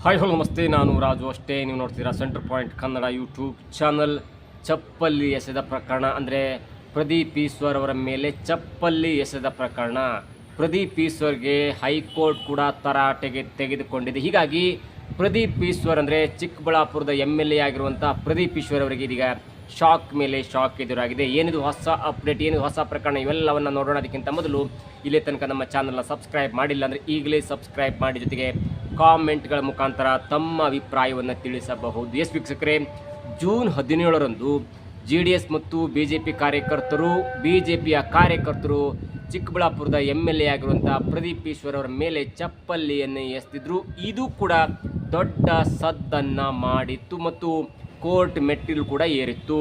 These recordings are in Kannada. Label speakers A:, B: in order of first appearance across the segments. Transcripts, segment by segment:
A: ಹಾಯ್ ಹಲೋ ನಮಸ್ತೆ, ನಾನು ರಾಜು ಅಷ್ಟೇ. ನೀವು ನೋಡ್ತೀರಾ centre point Kannada YouTube channel. ಚಪ್ಪಲ್ಲಿ ಎಸೆದ ಪ್ರಕರಣ ಅಂದರೆ ಪ್ರದೀಪ್ ಈಶ್ವರ್ ಅವರ ಮೇಲೆ ಚಪ್ಪಲ್ಲಿ ಎಸೆದ ಪ್ರಕರಣ. ಪ್ರದೀಪ್ ಈಶ್ವರ್ಗೆ ಹೈಕೋರ್ಟ್ ಕೂಡ ತರಾಟೆಗೆ ತೆಗೆದುಕೊಂಡಿದೆ. ಹೀಗಾಗಿ ಪ್ರದೀಪ್ ಈಶ್ವರ್ ಅಂದರೆ ಚಿಕ್ಕಬಳ್ಳಾಪುರದ MLA ಆಗಿರುವಂಥ ಪ್ರದೀಪ್ ಈಶ್ವರ್ ಅವರಿಗೆ ಇದೀಗ ಶಾಕ್ ಮೇಲೆ ಶಾಕ್ ಎದುರಾಗಿದೆ. ಏನಿದು ಹೊಸ ಅಪ್ಡೇಟ್, ಏನಿದು ಹೊಸ ಪ್ರಕರಣ, ಇವೆಲ್ಲವನ್ನು ನೋಡೋಣ. ಅದಕ್ಕಿಂತ ಮೊದಲು ಇಲ್ಲೇ ತನಕ ನಮ್ಮ ಚಾನಲ್ನ ಸಬ್ಸ್ಕ್ರೈಬ್ ಮಾಡಿಲ್ಲ ಅಂದರೆ ಈಗಲೇ ಸಬ್ಸ್ಕ್ರೈಬ್ ಮಾಡಿ, ಜೊತೆಗೆ ಕಾಮೆಂಟ್ಗಳ ಮುಖಾಂತರ ತಮ್ಮ ಅಭಿಪ್ರಾಯವನ್ನು ತಿಳಿಸಬಹುದು. ಎಸ್ ವೀಕ್ಷಕರೇ, ಜೂನ್ 17ರಂದು JDS ಮತ್ತು BJP ಕಾರ್ಯಕರ್ತರು ಚಿಕ್ಕಬಳ್ಳಾಪುರದ MLA ಆಗಿರುವಂಥ ಪ್ರದೀಪ್ ಈಶ್ವರ್ ಅವರ ಮೇಲೆ ಚಪ್ಪಲ್ಲಿಯನ್ನು ಎಸೆದಿದ್ರು. ಇದು ಕೂಡ ದೊಡ್ಡ ಸದ್ದನ್ನು ಮಾಡಿತ್ತು ಮತ್ತು ಕೋರ್ಟ್ ಮೆಟ್ಟಿಲು ಕೂಡ ಏರಿತ್ತು.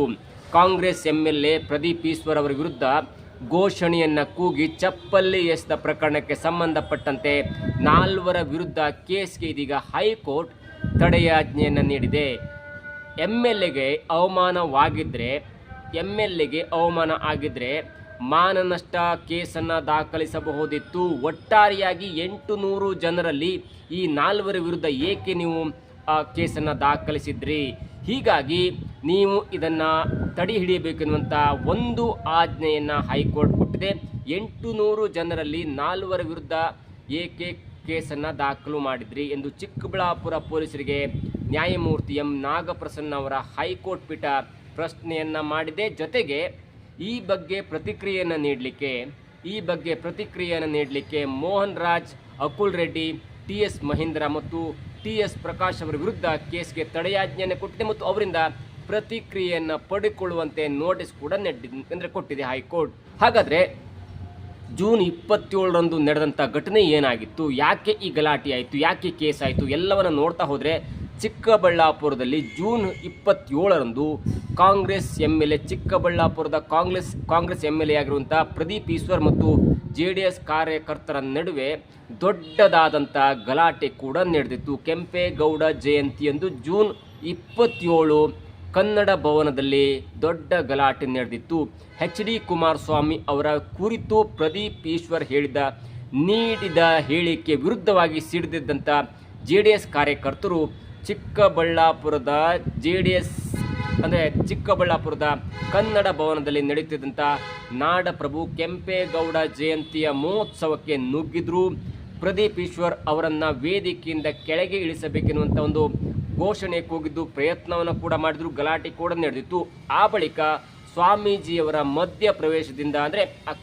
A: ಕಾಂಗ್ರೆಸ್ MLA ಪ್ರದೀಪ್ ಈಶ್ವರ್ ಅವರ ವಿರುದ್ಧ ಘೋಷಣೆಯನ್ನು ಕೂಗಿ ಚಪ್ಪಲ್ಲಿ ಎಸೆದ ಪ್ರಕರಣಕ್ಕೆ ಸಂಬಂಧಪಟ್ಟಂತೆ 4 ವಿರುದ್ಧ ಕೇಸ್ಗೆ ಇದೀಗ ಹೈಕೋರ್ಟ್ ತಡೆಯಾಜ್ಞೆಯನ್ನು ನೀಡಿದೆ. MLAಗೆ ಅವಮಾನ ಆಗಿದ್ದರೆ ಮಾನನಷ್ಟ ಕೇಸನ್ನು ದಾಖಲಿಸಬಹುದಿತ್ತು. ಒಟ್ಟಾರೆಯಾಗಿ 800 ಜನರಲ್ಲಿ ಈ 4 ವಿರುದ್ಧ ಏಕೆ ನೀವು ಕೇಸನ್ನು ದಾಖಲಿಸಿದ್ರಿ, ಹೀಗಾಗಿ ನೀವು ಇದನ್ನು ತಡೆ ಹಿಡಿಯಬೇಕೆನ್ನುವಂಥ ಒಂದು ಆಜ್ಞೆಯನ್ನು ಹೈಕೋರ್ಟ್ ಕೊಟ್ಟಿದೆ. 800 ಜನರಲ್ಲಿ 4 ವಿರುದ್ಧ ಏಕೆ ಕೇಸನ್ನು ದಾಖಲು ಮಾಡಿದ್ರಿ ಎಂದು ಚಿಕ್ಕಬಳ್ಳಾಪುರ ಪೊಲೀಸರಿಗೆ ನ್ಯಾಯಮೂರ್ತಿ ಎಂ ನಾಗಪ್ರಸನ್ನ ಅವರ ಹೈಕೋರ್ಟ್ ಪೀಠ ಪ್ರಶ್ನೆಯನ್ನು ಮಾಡಿದೆ. ಜೊತೆಗೆ ಈ ಬಗ್ಗೆ ಪ್ರತಿಕ್ರಿಯೆಯನ್ನು ನೀಡಲಿಕ್ಕೆ ಮೋಹನ್ ರಾಜ್, ಅಕುಲ್ ರೆಡ್ಡಿ, TS ಮಹೇಂದ್ರ ಮತ್ತು TS ಪ್ರಕಾಶ್ ಅವರ ವಿರುದ್ಧ ಕೇಸ್ಗೆ ತಡೆಯಾಜ್ಞೆಯನ್ನು ಕೊಟ್ಟಿದೆ ಮತ್ತು ಅವರಿಂದ ಪ್ರತಿಕ್ರಿಯೆಯನ್ನು ಪಡೆದುಕೊಳ್ಳುವಂತೆ ನೋಟಿಸ್ ಕೂಡ ಕೊಟ್ಟಿದೆ ಹೈಕೋರ್ಟ್. ಹಾಗಾದರೆ ಜೂನ್ 27ರಂದು ನಡೆದಂಥ ಘಟನೆ ಏನಾಗಿತ್ತು, ಯಾಕೆ ಈ ಗಲಾಟೆ ಆಯಿತು, ಯಾಕೆ ಕೇಸ್ ಆಯಿತು, ಎಲ್ಲವನ್ನು ನೋಡ್ತಾ ಹೋದರೆ ಚಿಕ್ಕಬಳ್ಳಾಪುರದಲ್ಲಿ ಜೂನ್ 27ರಂದು ಕಾಂಗ್ರೆಸ್ MLA, ಚಿಕ್ಕಬಳ್ಳಾಪುರದ ಕಾಂಗ್ರೆಸ್ MLA ಆಗಿರುವಂಥ ಪ್ರದೀಪ್ ಈಶ್ವರ್ ಮತ್ತು JDS ಕಾರ್ಯಕರ್ತರ ನಡುವೆ ದೊಡ್ಡದಾದಂಥ ಗಲಾಟೆ ಕೂಡ ನಡೆದಿತ್ತು. ಕೆಂಪೇಗೌಡ ಜಯಂತಿಯಂದು ಜೂನ್ 27 ಕನ್ನಡ ಭವನದಲ್ಲಿ ದೊಡ್ಡ ಗಲಾಟೆ ನಡೆದಿತ್ತು. HD ಕುಮಾರಸ್ವಾಮಿ ಅವರ ಕುರಿತು ಪ್ರದೀಪ್ ಈಶ್ವರ್ ನೀಡಿದ ಹೇಳಿಕೆ ವಿರುದ್ಧವಾಗಿ ಸಿಡಿದಿದ್ದಂಥ JDS ಕಾರ್ಯಕರ್ತರು ಚಿಕ್ಕಬಳ್ಳಾಪುರದ ಕನ್ನಡ ಭವನದಲ್ಲಿ ನಡೆಯುತ್ತಿದ್ದಂಥ ನಾಡಪ್ರಭು ಕೆಂಪೇಗೌಡ ಜಯಂತಿಯ ಮಹೋತ್ಸವಕ್ಕೆ ನುಗ್ಗಿದ್ರು. ಪ್ರದೀಪ್ ಈಶ್ವರ್ ಅವರನ್ನು ವೇದಿಕೆಯಿಂದ ಕೆಳಗೆ ಇಳಿಸಬೇಕೆನ್ನುವಂಥ ಒಂದು ಘೋಷಣೆ ಕೂಗಿದ್ದು ಪ್ರಯತ್ನವನ್ನು ಕೂಡ ಮಾಡಿದ್ರು. ಗಲಾಟೆ ಕೂಡ ನಡೆದಿತ್ತು. ಆ ಬಳಿಕ ಸ್ವಾಮೀಜಿಯವರ ಮಧ್ಯ ಪ್ರವೇಶದಿಂದ, ಅಂದರೆ ಆ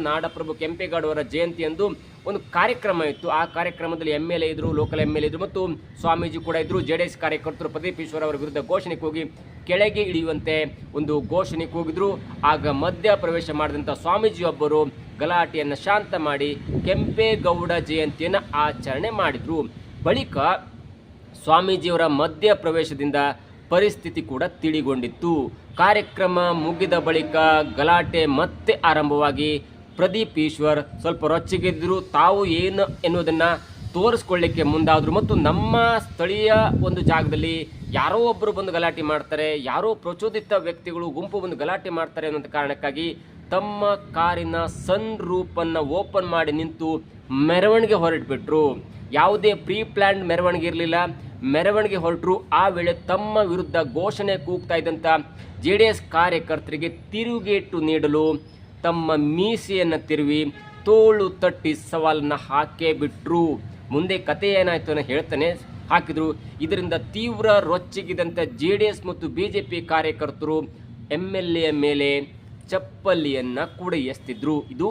A: ನಾಡಪ್ರಭು ಕೆಂಪೇಗೌಡ ಅವರ ಜಯಂತಿಯಂದು ಒಂದು ಕಾರ್ಯಕ್ರಮ ಇತ್ತು. ಆ ಕಾರ್ಯಕ್ರಮದಲ್ಲಿ MLA ಇದ್ದರು, ಲೋಕಲ್ MLA ಇದ್ದರು ಮತ್ತು ಸ್ವಾಮೀಜಿ ಕೂಡ ಇದ್ದರು. JDS ಕಾರ್ಯಕರ್ತರು ಪ್ರದೀಪ್ ಈಶ್ವರ್ ಅವರ ವಿರುದ್ಧ ಘೋಷಣೆ ಕೂಗಿ ಕೆಳಗೆ ಇಳಿಯುವಂತೆ ಒಂದು ಘೋಷಣೆ ಕೂಗಿದ್ರು. ಆಗ ಮಧ್ಯ ಪ್ರವೇಶ ಮಾಡಿದಂಥ ಸ್ವಾಮೀಜಿಯೊಬ್ಬರು ಗಲಾಟೆಯನ್ನು ಶಾಂತ ಮಾಡಿ ಕೆಂಪೇಗೌಡ ಜಯಂತಿಯನ್ನು ಆಚರಣೆ ಮಾಡಿದರು. ಬಳಿಕ ಸ್ವಾಮೀಜಿಯವರ ಮಧ್ಯ ಪ್ರವೇಶದಿಂದ ಪರಿಸ್ಥಿತಿ ಕೂಡ ತಿಳಿಗೊಂಡಿತ್ತು. ಕಾರ್ಯಕ್ರಮ ಮುಗಿದ ಬಳಿಕ ಗಲಾಟೆ ಮತ್ತೆ ಆರಂಭವಾಗಿ ಪ್ರದೀಪ್ ಈಶ್ವರ್ ಸ್ವಲ್ಪ ರೊಚ್ಚಿಗೆದ್ದರು. ತಾವು ಏನು ಎನ್ನುವುದನ್ನು ತೋರಿಸ್ಕೊಳ್ಳಿಕ್ಕೆ ಮುಂದಾದರು ಮತ್ತು ನಮ್ಮ ಸ್ಥಳೀಯ ಒಂದು ಜಾಗದಲ್ಲಿ ಯಾರೋ ಒಬ್ಬರು ಬಂದು ಗಲಾಟೆ ಮಾಡ್ತಾರೆ, ಯಾರೋ ಪ್ರಚೋದಿತ ವ್ಯಕ್ತಿಗಳು ಗುಂಪು ಬಂದು ಗಲಾಟೆ ಮಾಡ್ತಾರೆ ಅನ್ನೋಂಥ ಕಾರಣಕ್ಕಾಗಿ ತಮ್ಮ ಕಾರಿನ ಸನ್ ರೂಪನ್ನು ಓಪನ್ ಮಾಡಿ ನಿಂತು ಮೆರವಣಿಗೆ ಹೊರಟುಬಿಟ್ರು. ಯಾವುದೇ ಪ್ರೀ ಪ್ಲ್ಯಾನ್ಡ್ ಮೆರವಣಿಗೆ ಇರಲಿಲ್ಲ. ಮೆರವಣಿಗೆ ಹೊರಟರು. ಆ ವೇಳೆ ತಮ್ಮ ವಿರುದ್ಧ ಘೋಷಣೆ ಕೂಗ್ತಾ ಇದ್ದಂಥ JDS ಕಾರ್ಯಕರ್ತರಿಗೆ ತಿರುಗೇಟು ನೀಡಲು ತಮ್ಮ ಮೀಸೆಯನ್ನು ತಿರುವಿ ತೋಳು ತಟ್ಟಿ ಸವಾಲನ್ನು ಹಾಕೇ ಬಿಟ್ಟರು. ಮುಂದೆ ಕತೆ ಏನಾಯಿತು ಅನ್ನೋ ಹೇಳ್ತಾನೆ ಹಾಕಿದರು. ಇದರಿಂದ ತೀವ್ರ ರೊಚ್ಚಿಗಿದಂಥ JDS ಮತ್ತು BJP ಕಾರ್ಯಕರ್ತರು MLA ಮೇಲೆ ಚಪ್ಪಲಿಯನ್ನು ಕೂಡ ಎಸೆದಿದ್ರು. ಇದು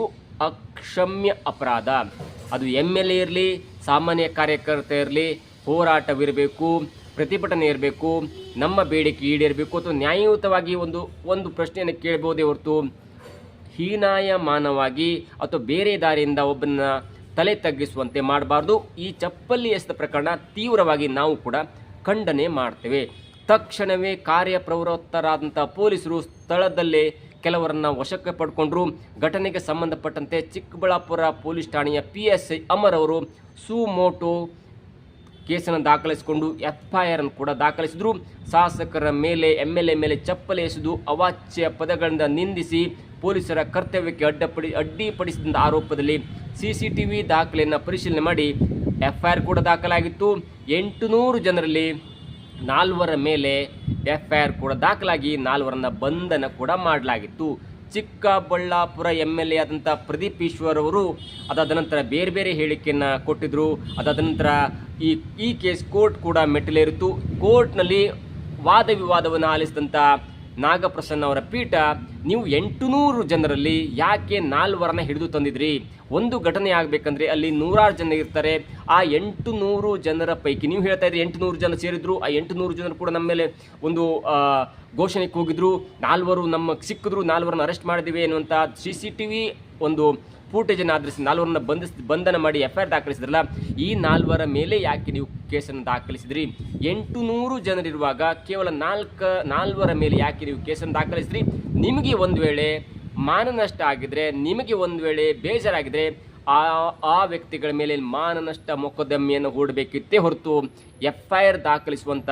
A: ಅಕ್ಷಮ್ಯ ಅಪರಾಧ. ಅದು MLA ಇರಲಿ, ಸಾಮಾನ್ಯ ಕಾರ್ಯಕರ್ತ ಇರಲಿ, ಹೋರಾಟವಿರಬೇಕು, ಪ್ರತಿಭಟನೆ ಇರಬೇಕು, ನಮ್ಮ ಬೇಡಿಕೆ ಈಡೇರಬೇಕು ಅಥವಾ ನ್ಯಾಯಯುತವಾಗಿ ಒಂದು ಪ್ರಶ್ನೆಯನ್ನು ಕೇಳಬಹುದೇ ಹೊರತು ಹೀನಾಯಮಾನವಾಗಿ ಅಥವಾ ಬೇರೆ ದಾರಿಯಿಂದ ಒಬ್ಬನ ತಲೆ ತಗ್ಗಿಸುವಂತೆ ಮಾಡಬಾರ್ದು. ಈ ಚಪ್ಪಲಿ ಎಸೆದ ಪ್ರಕರಣ ತೀವ್ರವಾಗಿ ನಾವು ಕೂಡ ಖಂಡನೆ ಮಾಡ್ತೇವೆ. ತಕ್ಷಣವೇ ಕಾರ್ಯಪ್ರವೃತ್ತರಾದಂಥ ಪೊಲೀಸರು ಸ್ಥಳದಲ್ಲೇ ಕೆಲವರನ್ನು ವಶಕ್ಕೆ ಪಡ್ಕೊಂಡ್ರು. ಘಟನೆಗೆ ಸಂಬಂಧಪಟ್ಟಂತೆ ಚಿಕ್ಕಬಳ್ಳಾಪುರ ಪೊಲೀಸ್ ಠಾಣೆಯ PSI ಅಮರ್ ಅವರು ಸುಮೋಟೋ ಕೇಸನ್ನು ದಾಖಲಿಸಿಕೊಂಡು FIR ಕೂಡ ದಾಖಲಿಸಿದ್ರು. ಶಾಸಕರ ಮೇಲೆ MLA ಮೇಲೆ ಚಪ್ಪಲಿ ಎಸೆದು ಅವಾಚ್ಯ ಪದಗಳಿಂದ ನಿಂದಿಸಿ ಪೊಲೀಸರ ಕರ್ತವ್ಯಕ್ಕೆ ಅಡ್ಡಿಪಡಿಸಿದ ಆರೋಪದಲ್ಲಿ CCTV ದಾಖಲೆಯನ್ನು ಪರಿಶೀಲನೆ ಮಾಡಿ FIR ಕೂಡ ದಾಖಲಾಗಿತ್ತು. 800 ಜನರಲ್ಲಿ 4 ಮೇಲೆ FIR ಕೂಡ ದಾಖಲಾಗಿ 4 ಬಂಧನ ಕೂಡ ಮಾಡಲಾಗಿತ್ತು. ಚಿಕ್ಕಬಳ್ಳಾಪುರ MLA ಆದಂಥ ಪ್ರದೀಪ್ ಈಶ್ವರ್ ಅವರು ಅದಾದ ನಂತರ ಬೇರೆ ಬೇರೆ ಹೇಳಿಕೆಯನ್ನು ಕೊಟ್ಟಿದ್ದರು. ಅದಾದ ನಂತರ ಈ ಕೇಸ್ ಕೋರ್ಟ್ ಕೂಡ ಮೆಟ್ಟಿಲೇರಿತು. ಕೋರ್ಟ್ನಲ್ಲಿ ವಾದ ವಿವಾದವನ್ನು ಆಲಿಸಿದಂಥ ನಾಗಪ್ರಸನ್ನ ಅವರ ಪೀಠ, ನೀವು 800 ಜನರಲ್ಲಿ ಯಾಕೆ 4 ಹಿಡಿದು ತಂದಿದ್ರಿ? ಒಂದು ಘಟನೆ ಆಗಬೇಕಂದ್ರೆ ಅಲ್ಲಿ 100 ಜನ ಇರ್ತಾರೆ. ಆ 800 ಜನರ ಪೈಕಿ ನೀವು ಹೇಳ್ತಾ ಇದ್ರಿ 800 ಜನ ಸೇರಿದ್ರು. ಆ 800 ಜನರು ಕೂಡ ನಮ್ಮ ಮೇಲೆ ಒಂದು ಘೋಷಣೆಗೆ ಹೋಗಿದ್ರು. 4 ನಮಗೆ ಸಿಕ್ಕಿದ್ರು, 4 ಅರೆಸ್ಟ್ ಮಾಡಿದ್ದೀವಿ ಎನ್ನುವಂಥ CCTV ಒಂದು ಫೂಟೇಜನ್ನು ಆಧರಿಸಿ 4 ಬಂಧನ ಮಾಡಿ FIR ದಾಖಲಿಸಿದ್ರಲ್ಲ, ಈ 4 ಮೇಲೆ ಯಾಕೆ ನೀವು ಕೇಸನ್ನು ದಾಖಲಿಸಿದ್ರಿ? 800 ಜನರಿರುವಾಗ ಕೇವಲ 4 ಮೇಲೆ ಯಾಕೆ ನೀವು ಕೇಸನ್ನು ದಾಖಲಿಸಿದ್ರಿ? ನಿಮಗೆ ಒಂದು ವೇಳೆ ಮಾನನಷ್ಟ ಆಗಿದ್ರೆ, ನಿಮಗೆ ಒಂದು ವೇಳೆ ಬೇಜಾರಾಗಿದ್ರೆ ಆ ವ್ಯಕ್ತಿಗಳ ಮೇಲೆ ಮಾನನಷ್ಟ ಮೊಕದ್ದಮೆಯನ್ನು ಹೂಡಬೇಕಿತ್ತೇ ಹೊರತು FIR ದಾಖಲಿಸುವಂಥ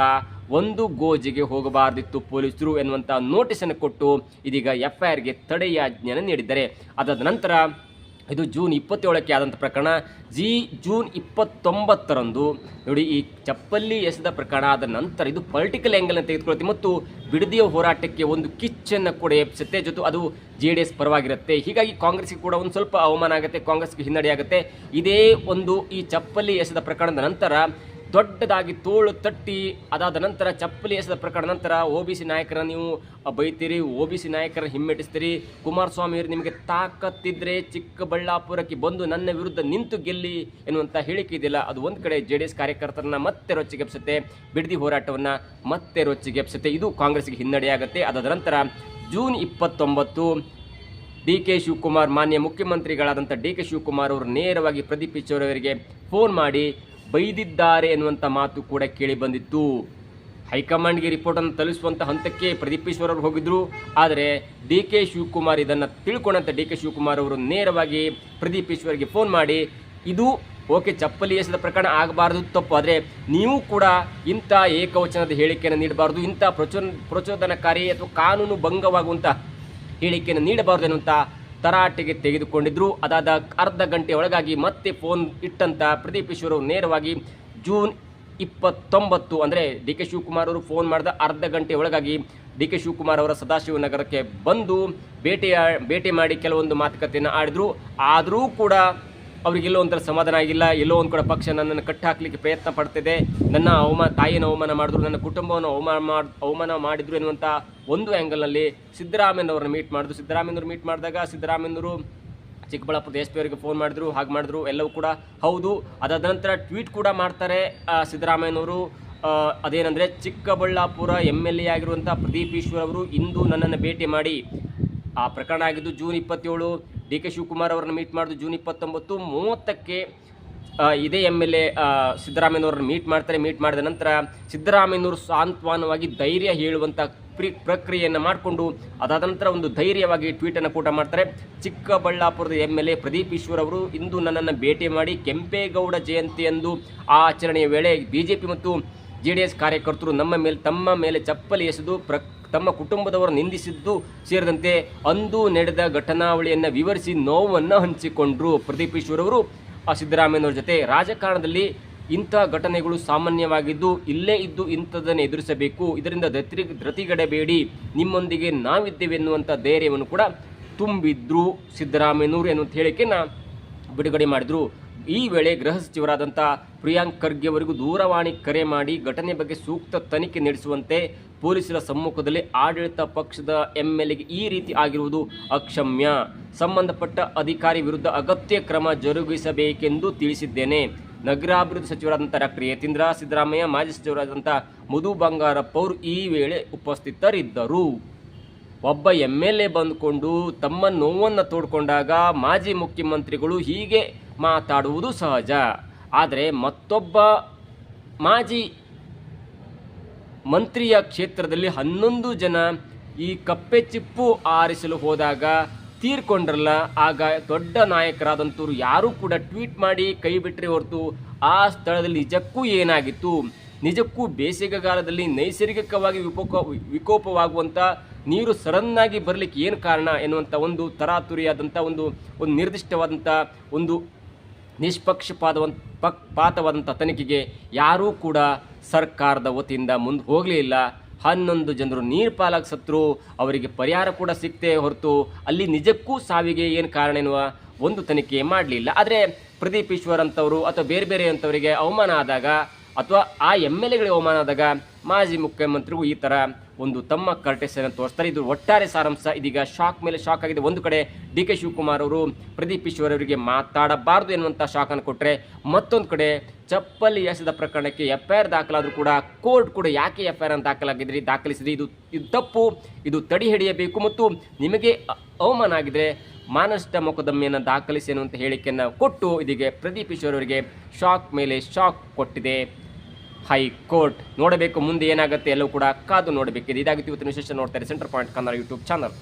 A: ಒಂದು ಗೋಜಿಗೆ ಹೋಗಬಾರ್ದಿತ್ತು ಪೊಲೀಸರು ಎನ್ನುವಂಥ ನೋಟಿಸನ್ನು ಕೊಟ್ಟು ಇದೀಗ FIRಗೆ ತಡೆಯಾಜ್ಞೆಯನ್ನು ನೀಡಿದ್ದಾರೆ. ಅದಾದ ನಂತರ ಇದು ಜೂನ್ 27ಕ್ಕೆ ಆದಂಥ ಪ್ರಕರಣ. ಜೂನ್ 29ರಂದು ನೋಡಿ, ಈ ಚಪ್ಪಲಿ ಎಸೆದ ಪ್ರಕರಣ ಆದ ನಂತರ ಇದು ಪೊಲಿಟಿಕಲ್ ಆ್ಯಂಗಲ್ನ ತೆಗೆದುಕೊಳ್ತೀವಿ ಮತ್ತು ಬಿಡದಿಯ ಹೋರಾಟಕ್ಕೆ ಒಂದು ಕಿಚ್ಚನ್ನು ಕೂಡ ಎಬ್ಬಿಸುತ್ತೆ. ಜೊತೆ ಅದು JDS ಪರವಾಗಿರುತ್ತೆ. ಹೀಗಾಗಿ ಕಾಂಗ್ರೆಸ್ಗೆ ಕೂಡ ಒಂದು ಸ್ವಲ್ಪ ಅವಮಾನ ಆಗುತ್ತೆ, ಕಾಂಗ್ರೆಸ್ಗೆ ಹಿನ್ನಡೆ ಆಗುತ್ತೆ. ಇದೇ ಒಂದು ಈ ಚಪ್ಪಲಿ ಎಸೆದ ಪ್ರಕರಣದ ನಂತರ ದೊಡ್ಡದಾಗಿ ತೋಳು ತಟ್ಟಿ ಅದಾದ ನಂತರ ಚಪ್ಪಲಿ ಎಸೆದ ಪ್ರಕರಣ ನಂತರ OBC ನಾಯಕರ ನೀವು ಬೈತೀರಿ, OBC ನಾಯಕರ ಹಿಮ್ಮೆಟ್ಟಿಸ್ತೀರಿ. ಕುಮಾರಸ್ವಾಮಿಯವರು ನಿಮಗೆ ತಾಕತ್ತಿದ್ರೆ ಚಿಕ್ಕಬಳ್ಳಾಪುರಕ್ಕೆ ಬಂದು ನನ್ನ ವಿರುದ್ಧ ನಿಂತು ಗೆಲ್ಲಿ ಎನ್ನುವಂಥ ಹೇಳಿಕೆ ಇದೆಯಲ್ಲ, ಅದು ಒಂದು ಕಡೆ JDS ಕಾರ್ಯಕರ್ತರನ್ನ ಮತ್ತೆ ರೊಚ್ಚಿಗೆಬ್ಸುತ್ತೆ, ಬಿಡದಿ ಹೋರಾಟವನ್ನು ಮತ್ತೆ ರೊಚ್ಚಿಗೆಬ್ಸುತ್ತೆ. ಇದು ಕಾಂಗ್ರೆಸ್ಗೆ ಹಿನ್ನಡೆಯಾಗುತ್ತೆ. ಅದಾದ ನಂತರ ಜೂನ್ 29 DK ಶಿವಕುಮಾರ್, ಮಾನ್ಯ ಮುಖ್ಯಮಂತ್ರಿಗಳಾದಂಥ DK ಶಿವಕುಮಾರ್ ಅವರು ನೇರವಾಗಿ ಪ್ರದೀಪ್ ಈಶ್ವರ್ ಅವರಿಗೆ ಫೋನ್ ಮಾಡಿ ಬೈದಿದ್ದಾರೆ ಎನ್ನುವಂಥ ಮಾತು ಕೂಡ ಕೇಳಿ ಬಂದಿತ್ತು. ಹೈಕಮಾಂಡ್ಗೆ ರಿಪೋರ್ಟನ್ನು ತಲುಪಿಸುವಂಥ ಹಂತಕ್ಕೆ ಪ್ರದೀಪ್ ಈಶ್ವರ್ ಅವರು ಹೋಗಿದ್ರು. ಆದರೆ DK ಶಿವಕುಮಾರ್ ಇದನ್ನು ತಿಳ್ಕೊಂಡಂಥ DK ಶಿವಕುಮಾರ್ ಅವರು ನೇರವಾಗಿ ಪ್ರದೀಪ್ ಈಶ್ವರ್ಗೆ ಫೋನ್ ಮಾಡಿ, ಇದು ಓಕೆ, ಚಪ್ಪಲಿ ಎಸೆದ ಪ್ರಕರಣ ಆಗಬಾರ್ದು, ತಪ್ಪು, ಆದರೆ ನೀವು ಕೂಡ ಇಂಥ ಏಕವಚನದ ಹೇಳಿಕೆಯನ್ನು ನೀಡಬಾರ್ದು, ಇಂಥ ಪ್ರಚೋದನಕಾರಿ ಅಥವಾ ಕಾನೂನು ಭಂಗವಾಗುವಂಥ ಹೇಳಿಕೆಯನ್ನು ನೀಡಬಾರ್ದು ಎನ್ನುವಂಥ ತರಾಟೆಗೆ ತೆಗೆದುಕೊಂಡಿದ್ರು. ಅದಾದ ಅರ್ಧ ಗಂಟೆ ಒಳಗಾಗಿ ಮತ್ತೆ ಫೋನ್ ಇಟ್ಟಂಥ ಪ್ರದೀಪ್ ಈಶ್ವರ್ ಅವರು ನೇರವಾಗಿ ಜೂನ್ 29 ಅಂದರೆ DK ಶಿವಕುಮಾರ್ ಅವರು ಫೋನ್ ಮಾಡಿದ ಅರ್ಧ ಗಂಟೆ ಒಳಗಾಗಿ DK ಶಿವಕುಮಾರ್ ಅವರ ಸದಾಶಿವನಗರಕ್ಕೆ ಬಂದು ಭೇಟಿ ಮಾಡಿ ಕೆಲವೊಂದು ಮಾತುಕತೆಯನ್ನು ಆಡಿದ್ರು. ಆದರೂ ಕೂಡ ಅವರಿಗೆಲ್ಲೋ ಒಂಥರ ಸಮಾಧಾನ ಆಗಿಲ್ಲ. ಎಲ್ಲೋ ಒಂದು ಕಡೆ ಪಕ್ಷ ನನ್ನನ್ನು ಕಟ್ಟಾಕಲಿಕ್ಕೆ ಪ್ರಯತ್ನ ಪಡ್ತಿದೆ, ನನ್ನ ತಾಯಿಯನ್ನು ಅವಮಾನ ಮಾಡಿದ್ರು, ನನ್ನ ಕುಟುಂಬವನ್ನು ಅವಮಾನ ಮಾಡಿದ್ರು ಎನ್ನುವಂಥ ಒಂದು ಆ್ಯಂಗಲ್ನಲ್ಲಿ ಸಿದ್ದರಾಮಯ್ಯನವ್ರನ್ನ ಮೀಟ್ ಮಾಡಿದ್ರು. ಸಿದ್ದರಾಮಯ್ಯನವ್ರು ಮೀಟ್ ಮಾಡಿದಾಗ ಸಿದ್ದರಾಮಯ್ಯನವರು ಚಿಕ್ಕಬಳ್ಳಾಪುರದ SP ಅವರಿಗೆ ಫೋನ್ ಮಾಡಿದ್ರು, ಹಾಗೆ ಮಾಡಿದ್ರು, ಎಲ್ಲವೂ ಕೂಡ ಹೌದು. ಅದಾದ ನಂತರ ಟ್ವೀಟ್ ಕೂಡ ಮಾಡ್ತಾರೆ ಸಿದ್ದರಾಮಯ್ಯನವರು. ಅದೇನೆಂದರೆ, ಚಿಕ್ಕಬಳ್ಳಾಪುರ MLA ಆಗಿರುವಂಥ ಪ್ರದೀಪ್ ಈಶ್ವರ್ ಅವರು ಇಂದು ನನ್ನನ್ನು ಭೇಟಿ ಮಾಡಿ, ಆ ಪ್ರಕರಣ ಆಗಿದ್ದು ಜೂನ್ 27, DK ಶಿವಕುಮಾರ್ ಅವರನ್ನು ಮೀಟ್ ಮಾಡಿದ್ದು ಜೂನ್ 29, 30ಕ್ಕೆ ಇದೇ MLA ಸಿದ್ದರಾಮಯ್ಯನವ್ರನ್ನ ಮೀಟ್ ಮಾಡ್ತಾರೆ. ಮೀಟ್ ಮಾಡಿದ ನಂತರ ಸಿದ್ದರಾಮಯ್ಯನವರು ಸಾಂತ್ವನವಾಗಿ ಧೈರ್ಯ ಹೇಳುವಂಥ ಪ್ರಕ್ರಿಯೆಯನ್ನು ಮಾಡಿಕೊಂಡು ಅದಾದ ನಂತರ ಒಂದು ಧೈರ್ಯವಾಗಿ ಟ್ವೀಟನ್ನು ಕೂಡ ಮಾಡ್ತಾರೆ. ಚಿಕ್ಕಬಳ್ಳಾಪುರದ MLA ಪ್ರದೀಪ್ ಈಶ್ವರ್ ಅವರು ಇಂದು ನನ್ನನ್ನು ಭೇಟಿ ಮಾಡಿ ಕೆಂಪೇಗೌಡ ಜಯಂತಿಯಂದು ಆ ಆಚರಣೆಯ ವೇಳೆ BJP ಮತ್ತು JDS ಕಾರ್ಯಕರ್ತರು ತಮ್ಮ ಮೇಲೆ ಚಪ್ಪಲಿ ಎಸೆದು ತಮ್ಮ ಕುಟುಂಬದವರು ನಿಂದಿಸಿದ್ದು ಸೇರಿದಂತೆ ಅಂದು ನಡೆದ ಘಟನಾವಳಿಯನ್ನು ವಿವರಿಸಿ ನೋವನ್ನು ಹಂಚಿಕೊಂಡ್ರು. ಪ್ರದೀಪ್ ಈಶ್ವರ್ ಅವರು ಸಿದ್ದರಾಮಯ್ಯನವ್ರ ಜೊತೆ ರಾಜಕಾರಣದಲ್ಲಿ ಇಂಥ ಘಟನೆಗಳು ಸಾಮಾನ್ಯವಾಗಿದ್ದು ಇಲ್ಲೇ ಇದ್ದು ಇಂಥದ್ದನ್ನು ಎದುರಿಸಬೇಕು, ಇದರಿಂದ ಧೃತಿಗೆಡಬೇಡಿ, ನಿಮ್ಮೊಂದಿಗೆ ನಾವಿದ್ದೇವೆ ಎನ್ನುವಂಥ ಧೈರ್ಯವನ್ನು ಕೂಡ ತುಂಬಿದ್ರು ಸಿದ್ದರಾಮಯ್ಯನವರು ಎನ್ನುವಂಥ ಹೇಳಿಕೆಯನ್ನು ಬಿಡುಗಡೆ ಮಾಡಿದರು. ಈ ವೇಳೆ ಗೃಹ ಸಚಿವರಾದಂಥ ಪ್ರಿಯಾಂಕ್ ಖರ್ಗೆ ಅವರಿಗೂ ದೂರವಾಣಿ ಕರೆ ಮಾಡಿ ಘಟನೆ ಬಗ್ಗೆ ಸೂಕ್ತ ತನಿಖೆ ನಡೆಸುವಂತೆ ಪೊಲೀಸರ ಸಮ್ಮುಖದಲ್ಲಿ ಆಡಳಿತ ಪಕ್ಷದ MLAಗೆ ಈ ರೀತಿ ಆಗಿರುವುದು ಅಕ್ಷಮ್ಯ, ಸಂಬಂಧಪಟ್ಟ ಅಧಿಕಾರಿ ವಿರುದ್ಧ ಅಗತ್ಯ ಕ್ರಮ ಜರುಗಿಸಬೇಕೆಂದು ತಿಳಿಸಿದ್ದೇನೆ. ನಗರಾಭಿವೃದ್ಧಿ ಸಚಿವರಾದಂಥ ಡಾಕ್ಟರ್ ಯತೀಂದ್ರ ಸಿದ್ದರಾಮಯ್ಯ, ಮಾಜಿ ಸಚಿವರಾದಂಥ ಮಧು ಬಂಗಾರಪ್ಪ ಅವರು ಈ ವೇಳೆ ಉಪಸ್ಥಿತರಿದ್ದರು. ಒಬ್ಬ MLA ಬಂದುಕೊಂಡು ತಮ್ಮ ನೋವನ್ನು ತೋಡ್ಕೊಂಡಾಗ ಮಾಜಿ ಮುಖ್ಯಮಂತ್ರಿಗಳು ಹೀಗೆ ಮಾತಾಡುವುದು ಸಹಜ. ಆದರೆ ಮತ್ತೊಬ್ಬ ಮಾಜಿ ಮಂತ್ರಿಯ ಕ್ಷೇತ್ರದಲ್ಲಿ 11 ಜನ ಈ ಕಪ್ಪೆ ಚಿಪ್ಪು ಆರಿಸಲು ಹೋದಾಗ ತೀರ್ಕೊಂಡ್ರಲ್ಲ, ಆಗ ದೊಡ್ಡ ನಾಯಕರಾದಂಥವ್ರು ಯಾರೂ ಕೂಡ ಟ್ವೀಟ್ ಮಾಡಿ ಕೈ ಬಿಟ್ಟರೆ ಹೊರತು ಆ ಸ್ಥಳದಲ್ಲಿ ನಿಜಕ್ಕೂ ಏನಾಗಿತ್ತು, ನಿಜಕ್ಕೂ ಬೇಸಿಗೆಗಾಲದಲ್ಲಿ ನೈಸರ್ಗಿಕವಾಗಿ ವಿಕೋಪವಾಗುವಂಥ ನೀರು ಸಡನ್ನಾಗಿ ಬರಲಿಕ್ಕೆ ಏನು ಕಾರಣ ಎನ್ನುವಂಥ ಒಂದು ತರಾತುರಿಯಾದಂಥ ಒಂದು ನಿರ್ದಿಷ್ಟವಾದಂಥ ಒಂದು ಪಾತವಾದಂಥ ತನಿಖೆಗೆ ಯಾರೂ ಕೂಡ ಸರ್ಕಾರದ ವತಿಯಿಂದ ಮುಂದೆ ಹೋಗಲೇ ಇಲ್ಲ. 11 ಜನರು ನೀರು ಪಾಲಾಗಿ ಸತ್ರು, ಅವರಿಗೆ ಪರಿಹಾರ ಕೂಡ ಸಿಕ್ತೇ ಹೊರತು ಅಲ್ಲಿ ನಿಜಕ್ಕೂ ಸಾವಿಗೆ ಏನು ಕಾರಣ ಎನ್ನುವ ಒಂದು ತನಿಖೆ ಮಾಡಲಿಲ್ಲ. ಆದರೆ ಪ್ರದೀಪ್ ಈಶ್ವರ್ ಅಂತವರು ಅಥವಾ ಬೇರೆ ಅಂಥವರಿಗೆ ಅವಮಾನ ಆದಾಗ ಅಥವಾ ಆ MLAಗಳಿಗೆ ಅವಮಾನ ಆದಾಗ ಮಾಜಿ ಮುಖ್ಯಮಂತ್ರಿಗೂ ಈ ಥರ ಒಂದು ತಮ್ಮ ಕರ್ಟೆಸನ್ನು ತೋರಿಸ್ತಾರೆ. ಇದು ಒಟ್ಟಾರೆ ಸಾರಾಂಶ. ಇದೀಗ ಶಾಕ್ ಮೇಲೆ ಶಾಕ್ ಆಗಿದೆ. ಒಂದು ಕಡೆ DK ಶಿವಕುಮಾರ್ ಅವರು ಪ್ರದೀಪ್ ಈಶ್ವರ್ ಅವರಿಗೆ ಮಾತಾಡಬಾರ್ದು ಎನ್ನುವಂಥ ಶಾಕನ್ನು ಕೊಟ್ಟರೆ, ಮತ್ತೊಂದು ಕಡೆ ಚಪ್ಪಲಿ ಎಸೆದ ಪ್ರಕರಣಕ್ಕೆ FIR ದಾಖಲಾದರೂ ಕೂಡ ಕೋರ್ಟ್ ಕೂಡ ಯಾಕೆ FIR ಅನ್ನು ದಾಖಲಿಸಿದ್ರಿ, ಇದು ತಪ್ಪು, ಇದು ತಡೆ ಹಿಡಿಯಬೇಕು ಮತ್ತು ನಿಮಗೆ ಅವಮಾನ ಆಗಿದ್ರೆ ಮಾನಷ್ಟ ಮೊಕದ್ದಮೆಯನ್ನು ದಾಖಲಿಸಿ ಅನ್ನುವಂಥ ಹೇಳಿಕೆಯನ್ನು ಕೊಟ್ಟು ಇದೀಗ ಪ್ರದೀಪ್ ಈಶ್ವರ್ ಅವರಿಗೆ ಶಾಕ್ ಮೇಲೆ ಶಾಕ್ ಕೊಟ್ಟಿದೆ ಹೈಕೋರ್ಟ್. ನೋಡಬೇಕು ಮುಂದೆ ಏನಾಗುತ್ತೆ, ಎಲ್ಲವೂ ಕೂಡ ಕಾದು ನೋಡಬೇಕಿದೆ. ಇದಾಗಿತ್ತು ಇವತ್ತಿನ ವಿಶೇಷ. ನೋಡ್ತಾರೆ centre point Kannada YouTube channel.